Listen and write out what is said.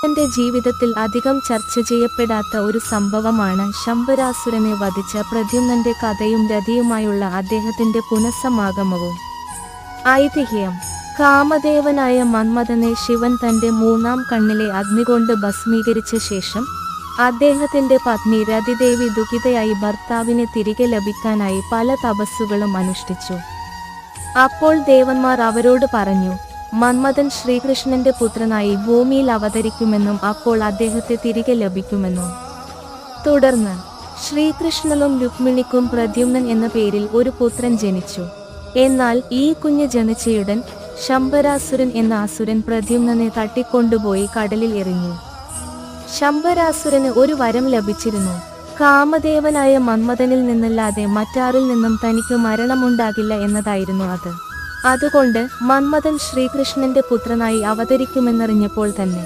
തന്റെ ജീവിതത്തിൽ അധികം ചർച്ച ചെയ്യപ്പെടാത്ത ഒരു സംഭവമാണ് ശംബരാസുരനെ വധിച്ച പ്രദ്യുമ്നന്റെ കഥയും രതിയുമായുള്ള അദ്ദേഹത്തിന്റെ പുനഃസമാഗമവും. ഐതിഹ്യം: കാമദേവനായ മന്മഥനെ ശിവൻ തന്റെ മൂന്നാം കണ്ണിലെ അഗ്നികൊണ്ട് ഭസ്മീകരിച്ച ശേഷം അദ്ദേഹത്തിന്റെ പത്നി രതിദേവി ദുഃഖിതയായി ഭർത്താവിനെ തിരികെ ലഭിക്കാനായി പല തപസ്സുകളും അനുഷ്ഠിച്ചു. അപ്പോൾ ദേവന്മാർ അവരോട് പറഞ്ഞു, മന്മഥൻ ശ്രീകൃഷ്ണന്റെ പുത്രനായി ഭൂമിയിൽ അവതരിക്കുമെന്നും അപ്പോൾ അദ്ദേഹത്തെ തിരികെ ലഭിക്കുമെന്നും. തുടർന്ന് ശ്രീകൃഷ്ണനും രുക്മിണിക്കും പ്രദ്യുമ്നൻ എന്ന പേരിൽ ഒരു പുത്രൻ ജനിച്ചു. എന്നാൽ ഈ കുഞ്ഞ് ജനിച്ചയുടൻ ശംബരാസുരൻ എന്ന അസുരൻ പ്രദ്യുമ്നനെ തട്ടിക്കൊണ്ടുപോയി കടലിൽ എറിഞ്ഞു. ശംബരാസുരന് ഒരു വരം ലഭിച്ചിരുന്നു. കാമദേവനായ മന്മഥനിൽ നിന്നല്ലാതെ മറ്റാരിൽ നിന്നും തനിക്ക് മരണമുണ്ടാകില്ല എന്നതായിരുന്നു അത്. അതുകൊണ്ട് മന്മഥൻ ശ്രീകൃഷ്ണന്റെ പുത്രനായി അവതരിക്കുമെന്നറിഞ്ഞപ്പോൾ തന്നെ